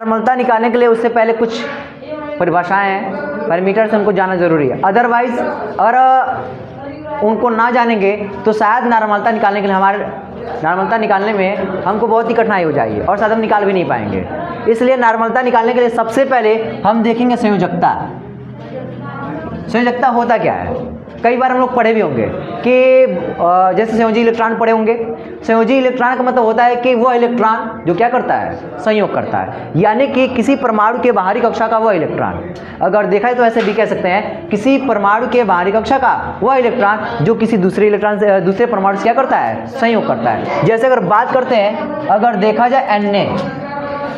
नॉर्मलता निकालने के लिए उससे पहले कुछ परिभाषाएं हैं, पैरामीटर्स हमको जानना जरूरी है। अदरवाइज अगर उनको ना जानेंगे तो शायद नॉर्मलता निकालने के लिए नॉर्मलता निकालने में हमको बहुत ही कठिनाई हो जाएगी और शायद हम निकाल भी नहीं पाएंगे। इसलिए नॉर्मलता निकालने के लिए सबसे पहले हम देखेंगे संयोजकता। संयोजकता होता क्या है? कई बार हम लोग पढ़े भी होंगे कि जैसे संयोजी इलेक्ट्रॉन पढ़े होंगे। संयोजी इलेक्ट्रॉन का मतलब होता है कि वह इलेक्ट्रॉन जो क्या करता है, संयोग करता है, यानी कि किसी परमाणु के बाहरी कक्षा का वह इलेक्ट्रॉन। अगर देखा है तो ऐसे भी कह सकते हैं किसी परमाणु के बाहरी कक्षा का वह इलेक्ट्रॉन जो किसी दूसरे इलेक्ट्रॉन से दूसरे परमाणु से क्या करता है, संयोग करता है। जैसे अगर बात करते हैं, अगर देखा जाए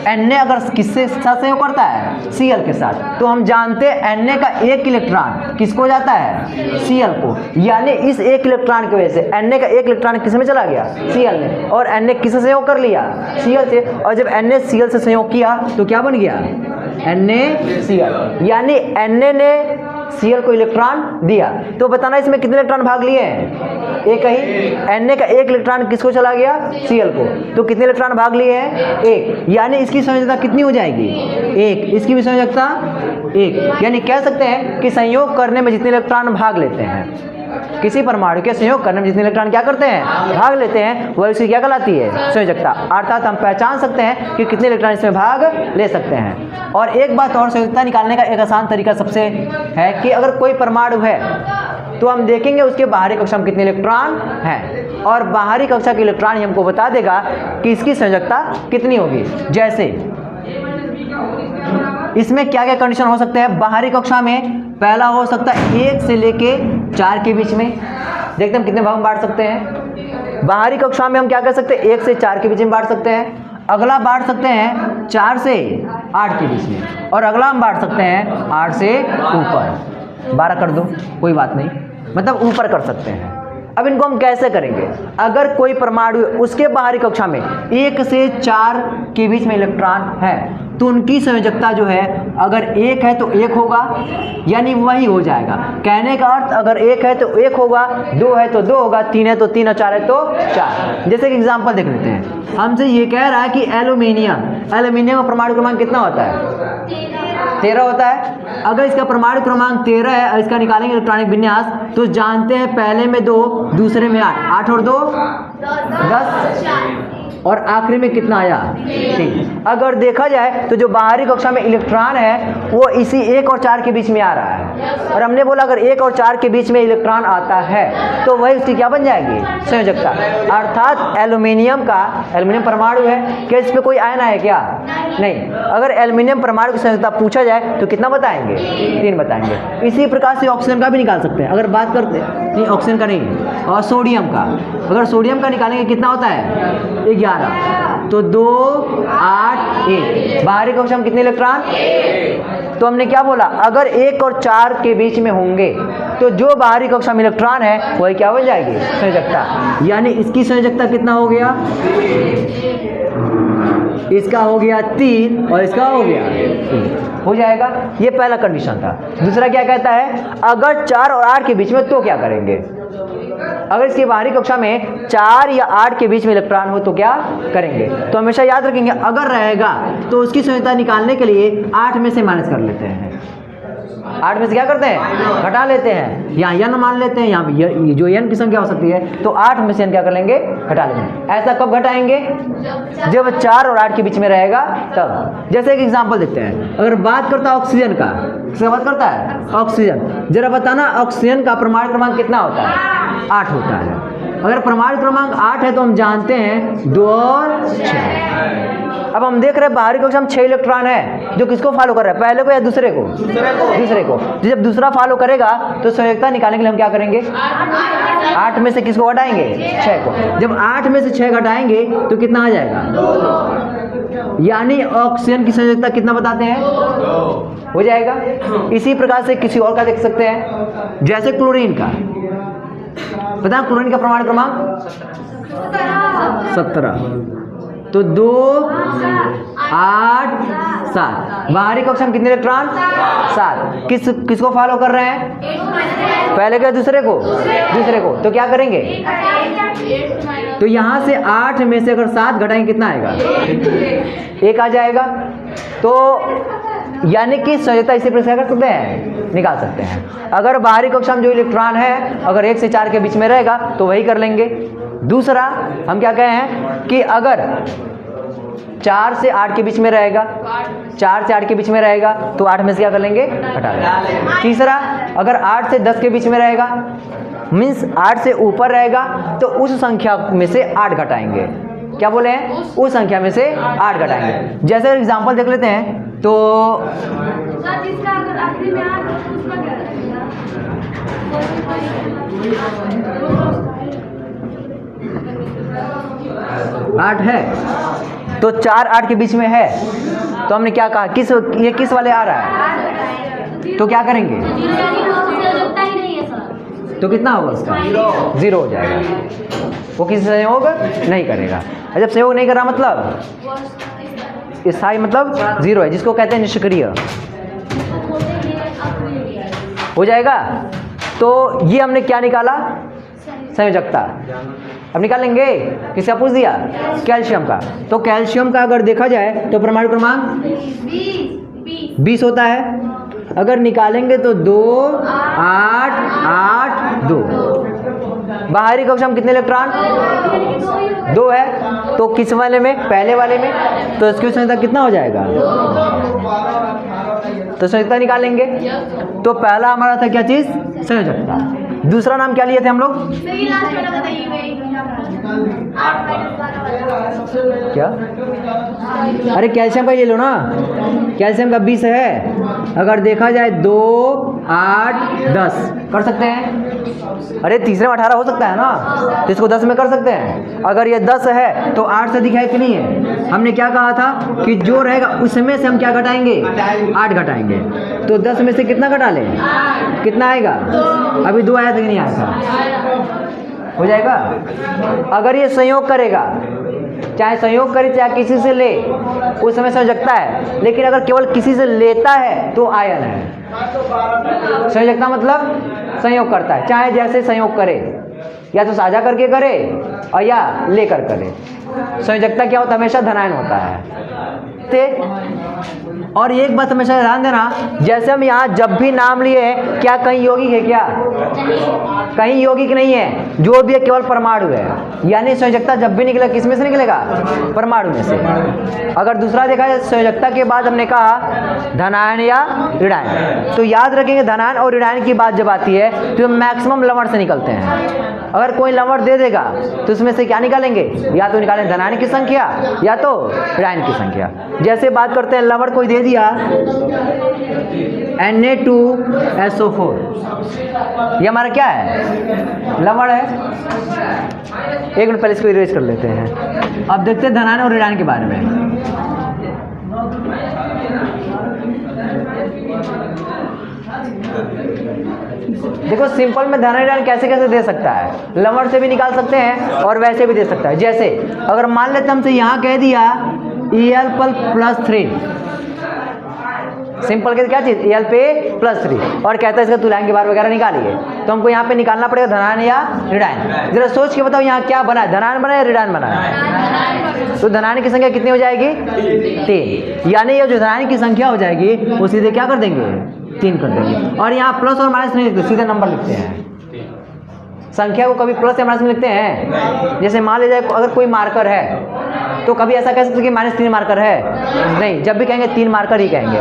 Na अगर किससे साथ संयोग करता है, Cl के साथ, तो हम जानते हैं Na का एक इलेक्ट्रॉन किसको जाता है, Cl को। यानी इस एक इलेक्ट्रॉन की वजह से Na का एक इलेक्ट्रॉन किस में चला गया, Cl में, और Na किससे संयोग कर लिया, Cl से। और जब Na Cl से संयोग किया तो क्या बन गया, NaCl। यानी Na ने Cl को इलेक्ट्रॉन दिया। तो बताना इसमें कितने इलेक्ट्रॉन भाग लिए हैं, एक ही। Na का एक इलेक्ट्रॉन किसको चला गया, Cl को। तो कितने इलेक्ट्रॉन भाग लिए हैं, एक। यानी इसकी संयोजकता कितनी हो जाएगी, एक। इसकी भी संयोजकता एक। यानी कह सकते हैं कि संयोग करने में जितने इलेक्ट्रॉन भाग लेते हैं, किसी परमाणु के संयोग करने में जितने इलेक्ट्रॉन क्या करते हैं, भाग लेते हैं, वह इसकी क्या कहलाती है, संयोजकता। अर्थात हम पहचान सकते हैं कि कितने इलेक्ट्रॉन इसमें भाग ले सकते हैं। और एक बात और, संयोजकता निकालने का एक आसान तरीका सबसे है कि अगर कोई परमाणु है तो हम देखेंगे उसके बाहरी कक्षा में कितने इलेक्ट्रॉन हैं, और बाहरी कक्षा के इलेक्ट्रॉन ही हमको बता देगा कि इसकी संयोजकता कितनी होगी। जैसे इसमें क्या क्या कंडीशन हो सकते हैं बाहरी कक्षा में? पहला हो सकता है 1 से लेके 4 के बीच में। देखते हैं हम कितने भाग में बांट सकते हैं। बाहरी कक्षा में हम क्या कर सकते हैं, 1 से 4 के बीच में बांट सकते हैं। अगला बांट सकते हैं 4 से 8 के बीच में, और अगला हम बांट सकते हैं 8 से ऊपर। 12 कर दो, कोई बात नहीं, मतलब ऊपर कर सकते हैं। अब इनको हम कैसे करेंगे? अगर कोई परमाणु उसके बाहरी कक्षा में 1 से 4 के बीच में इलेक्ट्रॉन है तो उनकी संयोजकता जो है, अगर 1 है तो 1 होगा, यानी वही हो जाएगा। कहने का अर्थ अगर 1 है तो 1 होगा, 2 है तो 2 होगा, 3 है तो 3 और 4 है तो 4। जैसे कि एग्जांपल देख लेते हैं। हमसे ये कह रहा है कि एल्यूमिनियम का परमाणु क्रमांक कितना होता है, 13 होता है। अगर इसका परमाणु क्रमांक 13 है और इसका निकालेंगे इलेक्ट्रॉनिक विन्यास, तो जानते हैं पहले में 2, दूसरे में 8, 8 और 2 10, और आखिरी में कितना आया, 3। अगर देखा जाए तो जो बाहरी कक्षा में इलेक्ट्रॉन है वो इसी 1 और 4 के बीच में आ रहा है, और हमने बोला अगर 1 और 4 के बीच में इलेक्ट्रॉन आता है तो वही उसकी क्या बन जाएगी, संयोजकता। अर्थात एल्यूमिनियम परमाणु है, क्या इस पर कोई आयन है क्या, नहीं। अगर एल्यूमिनियम परमाणु की संयोजकता पूछा जाए तो कितना बताएंगे, 3 बताएंगे। इसी प्रकार से ऑक्सीजन का भी निकाल सकते हैं। अगर बात करते हैं, नहीं ऑक्सीजन का नहीं, और सोडियम का, अगर सोडियम का निकालेंगे कितना होता है, 11। तो 2 8 1, बाहरी कक्षा में कितने इलेक्ट्रॉन, तो हमने क्या बोला, अगर 1 और 4 के बीच में होंगे तो जो बाहरी कक्षा में इलेक्ट्रॉन है वही क्या बन जाएगी, संयोजकता। यानी इसकी संयोजकता कितना हो गया, इसका हो गया 3 और इसका हो गया 3, हो जाएगा। ये पहला कंडीशन था। दूसरा क्या कहता है, अगर 4 और 8 के बीच में तो क्या करेंगे? अगर इसकी बाहरी कक्षा में 4 या 8 के बीच में इलेक्ट्रॉन हो तो क्या करेंगे? तो हमेशा याद रखेंगे, अगर रहेगा तो उसकी संयोजकता निकालने के लिए 8 में से माइनस कर लेते हैं। 8 में से क्या करते हैं, घटा लेते हैं। यहाँ n मान लेते हैं, यहाँ भी जो n की संख्या हो सकती है, तो 8 में से n क्या कर लेंगे, घटा लेंगे। ऐसा कब घटाएंगे, जब 4 और 8 के बीच में रहेगा तब। जैसे एक एग्जांपल देखते हैं। अगर बात करता है ऑक्सीजन का, किसका बात करता है, ऑक्सीजन। जरा बताना ऑक्सीजन का परमाणु क्रमांक कितना होता है, 8 होता है। अगर परमाणु क्रमांक 8 है तो हम जानते हैं 2 और 6। अब हम देख रहे हैं बाहरी कक्षा में 6 इलेक्ट्रॉन है, जो किसको फॉलो कर रहा है, पहले को या दूसरे को, दूसरे को। जब दूसरा फॉलो करेगा तो संयोजकता निकालने के लिए हम क्या करेंगे, 8 में से किसको घटाएंगे, 6 को। जब 8 में से 6 घटाएंगे तो कितना आ जाएगा, यानी ऑक्सीजन की संयोजकता कितना बताते हैं, हो जाएगा। इसी प्रकार से किसी और का देख सकते हैं, जैसे क्लोरीन का। पता है क्लोरीन का परमाणु क्रमांक 17, तो 2 8 7, बाहरी कक्षा में कितने इलेक्ट्रॉन, 7। किसको फॉलो कर रहे हैं, पहले को दूसरे को, दूसरे को। तो क्या करेंगे, तो यहां से 8 में से अगर 7 घटाएंगे कितना आएगा, 1 आ जाएगा। तो यानी कि संयोजकता इसी प्रकार कर सकते हैं, निकाल सकते हैं। अगर बाहरी कक्षा में जो इलेक्ट्रॉन है अगर 1 से 4 के बीच में रहेगा तो वही कर लेंगे। दूसरा हम क्या कहे हैं कि अगर 4 से 8 के बीच में रहेगा, 4 से 8 के बीच में रहेगा तो 8 में से क्या कर लेंगे, घटा लेंगे। तीसरा अगर 8 से 10 के बीच में रहेगा मीन्स 8 से ऊपर रहेगा तो उस संख्या में से 8 घटाएंगे। क्या बोले हैं, उस संख्या में से 8 घटाएंगे। जैसे एग्जांपल देख लेते हैं तो 8 है तो 4 8 के बीच में है तो हमने क्या कहा, ये किस वाले आ रहा है, तो क्या करेंगे, तो कितना होगा उसका, 0 हो जाएगा। वो किसी से संयोग नहीं करेगा। और जब संयोग नहीं कर रहा मतलब स्थायी मतलब 0 है, जिसको कहते हैं निष्क्रिय हो जाएगा। तो ये हमने क्या निकाला, संयोजकता। अब निकालेंगे, किसका पूछ दिया, कैल्शियम का। तो कैल्शियम का अगर देखा जाए तो परमाणु क्रमांक 20 होता है। अगर निकालेंगे तो 2 8 8 2। बाहरी कक्षा में कितने इलेक्ट्रॉन, 2 है। तो किस वाले में, पहले वाले में, तो इसकी संयोजकता कितना हो जाएगा, तो संयोजकता निकालेंगे। तो पहला हमारा था क्या चीज, संयोजकता। दूसरा नाम क्या लिए थे हम लोग, क्या, अरे कैल्शियम का ले लो ना, कैल्शियम का 20 है। अगर देखा जाए 2 8 10 कर सकते हैं। अरे तीसरे में 18 हो सकता है ना, तो इसको 10 में कर सकते हैं। अगर ये 10 है तो 8 से अधिक है कि नहीं है। हमने क्या कहा था कि जो रहेगा उसमें से हम क्या घटाएंगे, 8 घटाएंगे। तो 10 में से कितना घटा लें, कितना आएगा, अभी 2 आया था कि नहीं आया था, हो जाएगा। अगर ये संयोग करेगा, चाहे संयोग करे चाहे किसी से ले, उस समय संयोजकता है। लेकिन अगर केवल किसी से लेता है तो आयन है। संयोजकता मतलब संयोग करता है, चाहे जैसे संयोग करे, या तो साझा करके करे और या लेकर करे। संयोजकता क्या होता है, हमेशा धनायन होता है। और एक बात हमेशा ध्यान देना, जैसे हम यहाँ जब भी नाम लिए क्या कहीं यौगिक है, क्या कहीं यौगिक नहीं है, जो भी है केवल परमाणु है। यानी संयोजकता जब भी निकलेगा किस में से निकलेगा, परमाणु में से। अगर दूसरा देखा जाए संयोजकता के बाद हमने कहा धनायन या ऋणायन, तो याद रखेंगे धनायन और ऋणायन की बात जब आती है तो मैक्सिमम लवण से निकलते हैं। अगर कोई लवण दे देगा तो उसमें से क्या निकालेंगे, या तो निकालें धनायन की संख्या या तो ऋणायन की संख्या। जैसे बात करते हैं लवण कोई दे दिया Na2SO4, ये हमारा क्या है, लवण है। एक मिनट पहले इसको इरेज कर लेते हैं। अब देखते हैं धनायन और ऋणायन के बारे में। देखो सिंपल में धनायन ऋणायन कैसे कैसे दे सकता है, लवण से भी निकाल सकते हैं और वैसे भी दे सकता है। जैसे अगर मान लेते हमसे यहाँ कह दिया Al+3, सिंपल के क्या चीज Al+3, और कहता है इसका तुल्यांक के बार वगैरह निकालिए, तो हमको यहाँ पे निकालना पड़ेगा धनायन या ऋणायन। जरा सोच के बताओ यहाँ क्या बना है, धनायन बना है या ऋणायन बना है। तो धनायन की संख्या कितनी हो जाएगी, 3। यानी ये जो धनायन की संख्या हो जाएगी वो सीधे क्या कर देंगे, 3 कर देंगे। और यहाँ प्लस और माइनस नहीं लिखते, सीधे नंबर लिखते हैं। संख्या को कभी प्लस या माइनस में लिखते हैं। जैसे मान लीजिए अगर कोई मार्कर है तो कभी ऐसा कह सकते कि -3 मार्कर है, नहीं, जब भी कहेंगे 3 मार्कर ही कहेंगे।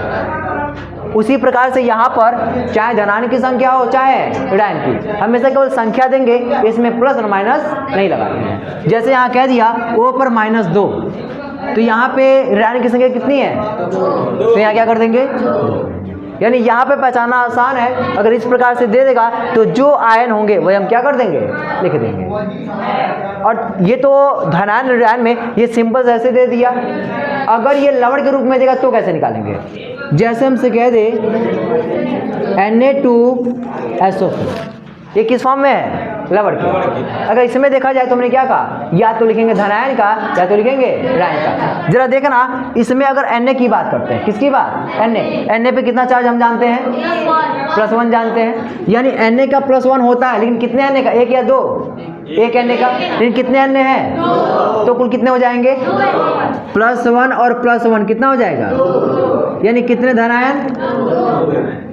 उसी प्रकार से यहाँ पर चाहे धनायन की संख्या हो चाहे ऋणायन की, हमेशा केवल संख्या देंगे, इसमें प्लस और माइनस नहीं लगाते हैं। जैसे यहाँ कह दिया O पर -2, तो यहाँ पे ऋणायन की संख्या कितनी है, तो यहाँ क्या कर देंगे, 2। यानी यहाँ पे पहचानना आसान है। अगर इस प्रकार से दे देगा तो जो आयन होंगे वही हम क्या कर देंगे, लिख देंगे। और ये तो धनायन ऋणायन में ये सिंपल ऐसे दे दिया। अगर ये लवण के रूप में देगा तो कैसे निकालेंगे, जैसे हमसे कह दे Na2SO4, ये किस फॉर्म में है, लवण की। अगर इसमें देखा जाए तो हमने क्या कहा, या तो लिखेंगे धनायन का या तो लिखेंगे ऋणायन का। जरा देखना इसमें अगर Na की बात करते हैं, किसकी बात, Na पे कितना चार्ज हम जानते हैं, +1 जानते हैं। यानी Na का +1 होता है, लेकिन कितने Na का, 1 या 2, एक Na का, लेकिन कितने Na हैं? तो कुल कितने हो जाएंगे? +1 और +1 कितना हो जाएगा? यानी कितने धन आयन?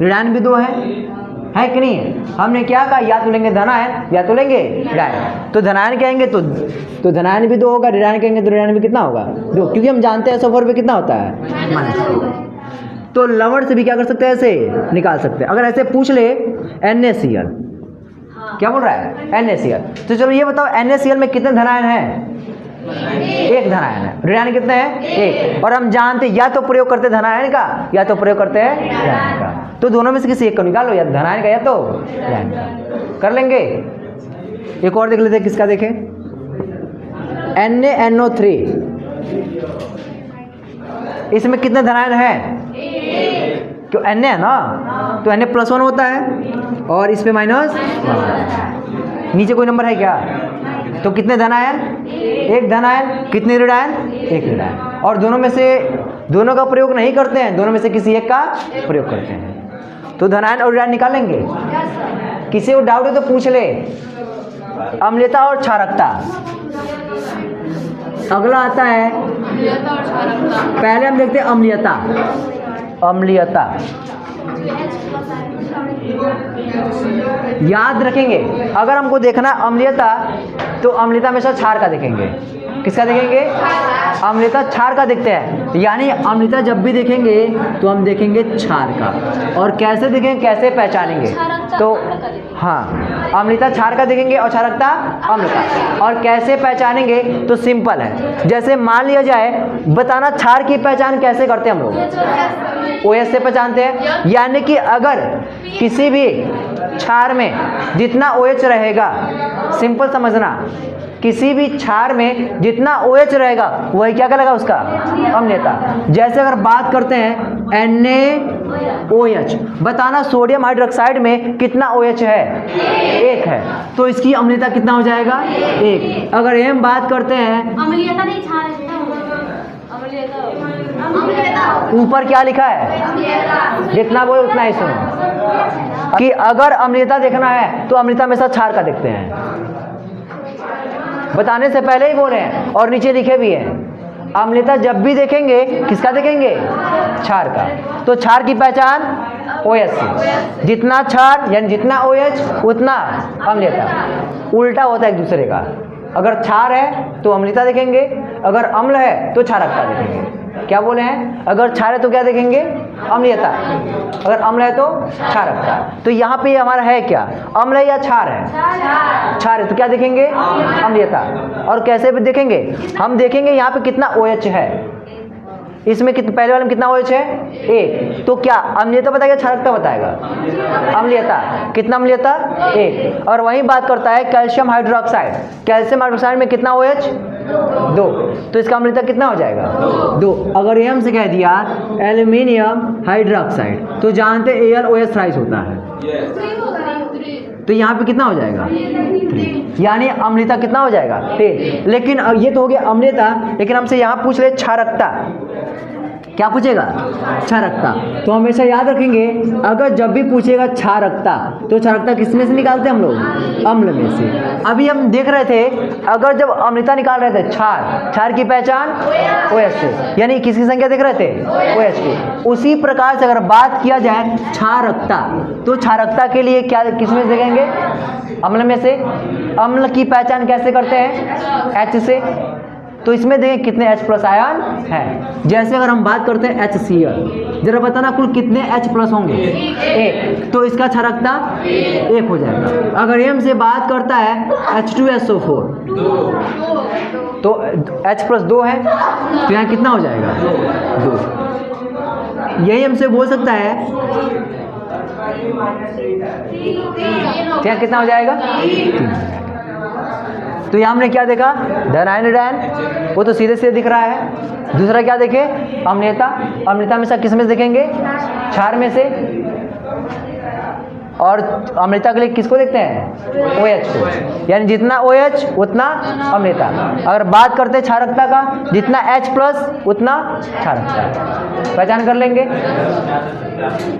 ऋणायन भी 2 है कि नहीं? हमने क्या कहा, या तो लेंगे धनायन या तो लेंगे ऋणायन। तो धनायन कहेंगे तो धनायन भी 2 होगा, ऋणायन कहेंगे तो ऋणायन भी कितना होगा? 2, क्योंकि हम जानते हैं 100 पे कितना होता है? -2। तो लवण से भी क्या कर सकते हैं, ऐसे निकाल सकते हैं। अगर ऐसे पूछ ले NaCl, क्या बोल रहा है? NaCl। तो चलो ये बताओ NaCl में कितने धनायन हैं? 1 धनायन है। ऋणायन कितने हैं? 1। और हम जानते या तो प्रयोग करते धनायन का या तो प्रयोग करते हैं ऋणायन का। तो दोनों में से किसी एक को निकालो, या धनायन का या तो ऋणायन का। कर लेंगे। एक और देख लेते हैं, किसका देखें? NaNO3, इसमें कितने धनायन हैं? क्यों Na है ना, तो Na+1 होता है और इस पे -1। नीचे कोई नंबर है क्या? तो कितने धनायन? 1 धनायन। कितने ऋणायन? 1 ऋणायन। और दोनों में से दोनों का प्रयोग नहीं करते हैं, दोनों में से किसी एक का प्रयोग करते हैं। तो धनायन और ऋणायन निकालेंगे। किसी को डाउट है तो पूछ ले। अम्लीयता और क्षारकता। अगला आता है, पहले हम देखते हैं अम्लीयता। अम्लीयता याद रखेंगे, अगर हमको देखना अम्लीयता तो अम्लीयता हमेशा क्षार का देखेंगे। किसका देखेंगे? अम्लीयता क्षार का देखते हैं। यानी अम्लीयता जब भी देखेंगे तो हम देखेंगे क्षार का। और कैसे देखेंगे, कैसे पहचानेंगे? तो हाँ, अम्लीयता क्षार का देखेंगे और क्षारकता अम्ल का। और कैसे पहचानेंगे? तो सिंपल है। जैसे मान लिया जाए, बताना क्षार की पहचान कैसे करते हैं हम लोग? OH से पहचानते हैं। यानी कि अगर किसी भी क्षार में जितना OH रहेगा, सिंपल समझना, किसी भी क्षार में जितना OH रहेगा वही क्या कहलाएगा? उसका अम्लीयता। जैसे अगर बात करते हैं NaOH, बताना सोडियम हाइड्रोक्साइड में कितना OH है? 1 है। तो इसकी अम्लीयता कितना हो जाएगा? 1। अगर ये हम बात करते हैं, अम्लीयता नहीं, क्षार है। ऊपर क्या लिखा है? जितना बोले उतना ही सुनो। कि अगर अम्लीयता देखना है तो अम्लीयता हमेशा क्षार का देखते हैं, बताने से पहले ही बोले हैं, और नीचे लिखे भी हैं। अम्लीयता जब भी देखेंगे किसका देखेंगे? क्षार का। तो क्षार की पहचान OH से। जितना क्षार यानी जितना OH उतना अम्लीयता। उल्टा होता है एक दूसरे का। अगर क्षार है तो अम्लीयता देखेंगे, अगर अम्ल है तो क्षारकता देखेंगे। क्या बोले हैं? अगर क्षार है तो क्या देखेंगे? अम्लीयता। अगर अम्ल है तो क्षारकता। तो यहाँ पे हमारा है क्या? अम्ल है या क्षार है? क्षार है तो क्या देखेंगे? अम्लीयता। और कैसे भी देखेंगे? हम देखेंगे यहाँ पे कितना OH है। इसमें पहले वाले में कितना OH है? 1। तो क्या अम्लीयता बताएगा, क्षारकता बताएगा? अम्लीयता। कितना अम्लीयता? 1। और वही बात करता है कैल्शियम हाइड्रोक्साइड। कैल्शियम हाइड्रोक्साइड में कितना OH? 2। तो इसका अम्लीयता कितना हो जाएगा? 2। अगर ये हमसे कह दिया एल्यूमिनियम हाइड्रोक्साइड, तो जानते AlOH थ्राइस होता है। तो यहाँ पे कितना हो जाएगा? 3। यानी अम्लीयता कितना हो जाएगा? 10। लेकिन ये तो हो गया अम्लीयता, लेकिन हमसे यहाँ पूछ ले क्षारकता। क्या पूछेगा? क्षारकता। तो हमेशा याद रखेंगे, अगर जब भी पूछेगा क्षारकता तो क्षारकता किसमें से निकालते हैं हम लोग? अम्ल में से। अभी हम देख रहे थे, अगर जब अम्लीयता निकाल रहे थे क्षार की पहचान OH से, यानी किसकी संख्या देख रहे थे? OH की। उसी प्रकार से अगर बात किया जाए क्षारकता, तो क्षारकता के लिए क्या किसमें से देखेंगे? अम्ल में से। अम्ल की पहचान कैसे करते हैं? H से। तो इसमें देखें कितने H+ आयन है। जैसे अगर हम बात करते हैं HCl, जरा बताना कुल कितने H+ होंगे? 1। तो इसका क्षारकता 1 हो जाएगा। अगर M से बात करता है H2SO4, तो H+ 2 है, तो यहाँ कितना हो जाएगा? 2। यही हमसे बोल सकता है, यहाँ कितना हो जाएगा? 3। तो यहाँ हमने क्या देखा? धनायन ऋणायन, वो तो सीधे सीधे दिख रहा है। दूसरा क्या देखे? अम्लीयता। अम्लीयता हमेशा किस में से देखेंगे? क्षार में से। और अम्लीयता के लिए किसको देखते हैं? OH को। यानी जितना OH उतना अम्लीयता। अगर बात करते हैं क्षारकता का, जितना H+ उतना क्षारकता। पहचान कर लेंगे।